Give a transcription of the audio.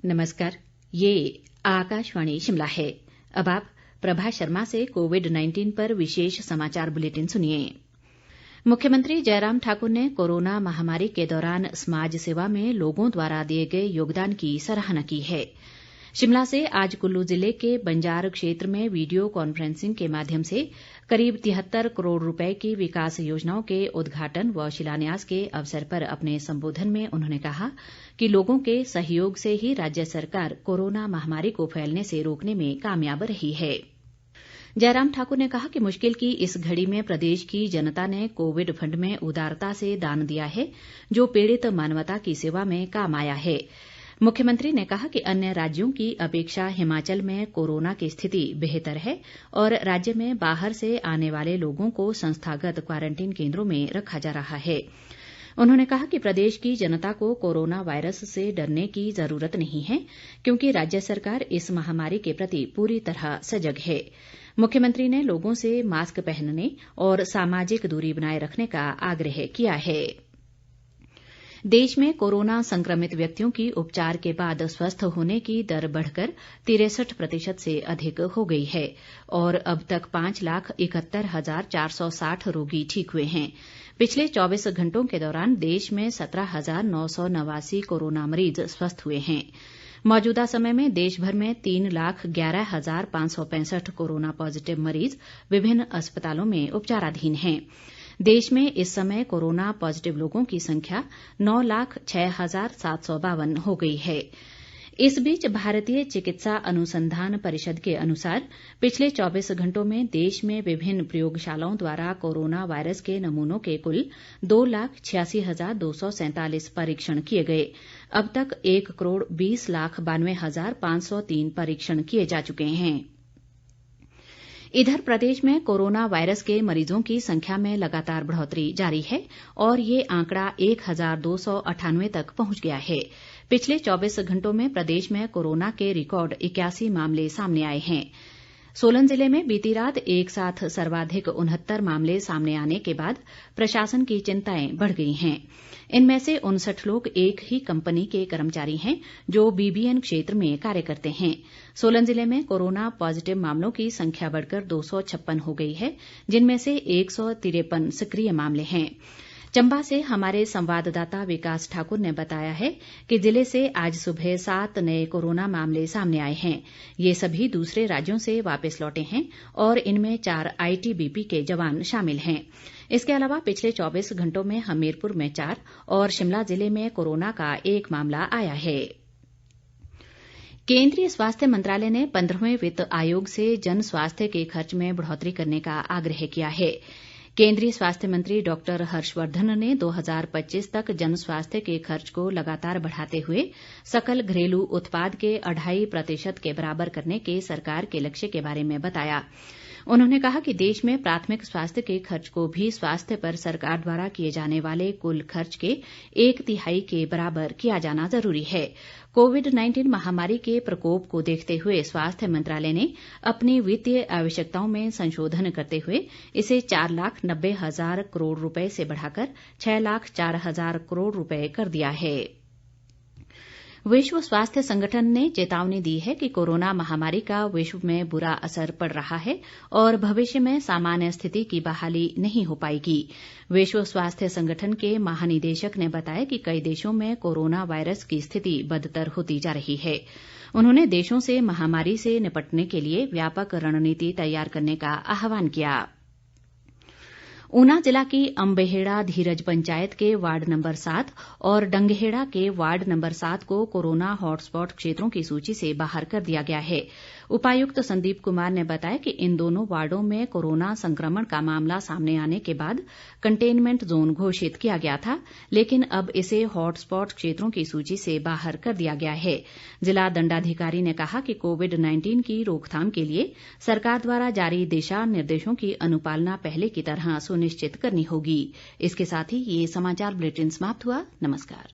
नमस्कार, ये आकाशवाणी शिमला है। अब आप प्रभा शर्मा से कोविड-19 पर विशेष समाचार बुलेटिन सुनिए। मुख्यमंत्री जयराम ठाकुर ने कोरोना महामारी के दौरान समाज सेवा में लोगों द्वारा दिए गए योगदान की सराहना की है। शिमला से आज कुल्लू जिले के बंजार क्षेत्र में वीडियो कॉन्फ्रेंसिंग के माध्यम से करीब 73 करोड़ रुपए की विकास योजनाओं के उद्घाटन व शिलान्यास के अवसर पर अपने संबोधन में उन्होंने कहा कि लोगों के सहयोग से ही राज्य सरकार कोरोना महामारी को फैलने से रोकने में कामयाब रही है। जयराम ठाकुर ने कहा कि मुश्किल की इस घड़ी में प्रदेश की जनता ने कोविड फंड में उदारता से दान दिया है, जो पीड़ित मानवता की सेवा में काम आया है। मुख्यमंत्री ने कहा कि अन्य राज्यों की अपेक्षा हिमाचल में कोरोना की स्थिति बेहतर है और राज्य में बाहर से आने वाले लोगों को संस्थागत क्वारंटीन केंद्रों में रखा जा रहा है। उन्होंने कहा कि प्रदेश की जनता को कोरोना वायरस से डरने की जरूरत नहीं है, क्योंकि राज्य सरकार इस महामारी के प्रति पूरी तरह सजग है। मुख्यमंत्री ने लोगों से मास्क पहनने और सामाजिक दूरी बनाए रखने का आग्रह किया है। देश में कोरोना संक्रमित व्यक्तियों की उपचार के बाद स्वस्थ होने की दर बढ़कर 63% से अधिक हो गई है और अब तक 5,71,460 रोगी ठीक हुए हैं। पिछले 24 घंटों के दौरान देश में 17,989 कोरोना मरीज स्वस्थ हुए हैं। मौजूदा समय में देश भर में 3,11,565 कोरोना पॉजिटिव मरीज विभिन्न अस्पतालों में उपचाराधीन हैं। देश में इस समय कोरोना पॉजिटिव लोगों की संख्या 9,06,752 हो गई है। इस बीच भारतीय चिकित्सा अनुसंधान परिषद के अनुसार पिछले 24 घंटों में देश में विभिन्न प्रयोगशालाओं द्वारा कोरोना वायरस के नमूनों के कुल 2,86,247 परीक्षण किए गए। अब तक 1,20,92,503 परीक्षण किए जा चुके हैं। इधर प्रदेश में कोरोना वायरस के मरीजों की संख्या में लगातार बढ़ोतरी जारी है और ये आंकड़ा 1,298 तक पहुंच गया है। पिछले 24 घंटों में प्रदेश में कोरोना के रिकॉर्ड 81 मामले सामने आए हैं। सोलन जिले में बीती रात एक साथ सर्वाधिक 69 मामले सामने आने के बाद प्रशासन की चिंताएं बढ़ गई हैं। इनमें से 59 लोग एक ही कंपनी के कर्मचारी हैं, जो बीबीएन क्षेत्र में कार्य करते हैं। सोलन जिले में कोरोना पॉजिटिव मामलों की संख्या बढ़कर 256 हो गई है, जिनमें से 153 सक्रिय मामले हैं। चंबा से हमारे संवाददाता विकास ठाकुर ने बताया है कि जिले से आज सुबह 7 नए कोरोना मामले सामने आए हैं। ये सभी दूसरे राज्यों से वापस लौटे हैं और इनमें 4 आईटीबीपी के जवान शामिल हैं। इसके अलावा पिछले 24 घंटों में हमीरपुर में 4 और शिमला जिले में कोरोना का 1 मामला आया है। केंद्रीय स्वास्थ्य मंत्रालय ने 15वें वित्त आयोग से जन स्वास्थ्य के खर्च में बढ़ोतरी करने का आग्रह किया है। केंद्रीय स्वास्थ्य मंत्री डॉक्टर हर्षवर्धन ने 2025 तक जन स्वास्थ्य के खर्च को लगातार बढ़ाते हुए सकल घरेलू उत्पाद के 2.5% के बराबर करने के सरकार के लक्ष्य के बारे में बताया। उन्होंने कहा कि देश में प्राथमिक स्वास्थ्य के खर्च को भी स्वास्थ्य पर सरकार द्वारा किए जाने वाले कुल खर्च के 1/3 के बराबर किया जाना जरूरी है। कोविड-19 महामारी के प्रकोप को देखते हुए स्वास्थ्य मंत्रालय ने अपनी वित्तीय आवश्यकताओं में संशोधन करते हुए इसे 4,90,000 करोड़ रुपए से बढ़ाकर 6,04,000 करोड़ रुपए कर दिया है। विश्व स्वास्थ्य संगठन ने चेतावनी दी है कि कोरोना महामारी का विश्व में बुरा असर पड़ रहा है और भविष्य में सामान्य स्थिति की बहाली नहीं हो पाएगी। विश्व स्वास्थ्य संगठन के महानिदेशक ने बताया कि कई देशों में कोरोना वायरस की स्थिति बदतर होती जा रही है। उन्होंने देशों से महामारी से निपटने के लिए व्यापक रणनीति तैयार करने का आह्वान किया। ऊना जिला की अम्बेहेड़ा धीरज पंचायत के वार्ड नंबर 7 और डंगहेड़ा के वार्ड नंबर 7 को कोरोना हॉटस्पॉट क्षेत्रों की सूची से बाहर कर दिया गया है। उपायुक्त संदीप कुमार ने बताया कि इन दोनों वार्डों में कोरोना संक्रमण का मामला सामने आने के बाद कंटेनमेंट जोन घोषित किया गया था, लेकिन अब इसे हॉटस्पॉट क्षेत्रों की सूची से बाहर कर दिया गया है। जिला दंडाधिकारी ने कहा कि कोविड-19 की रोकथाम के लिए सरकार द्वारा जारी दिशा निर्देशों की अनुपालना पहले की तरह सुनिश्चित करनी होगी। इसके साथ ही ये समाचार बुलेटिन समाप्त हुआ। नमस्कार।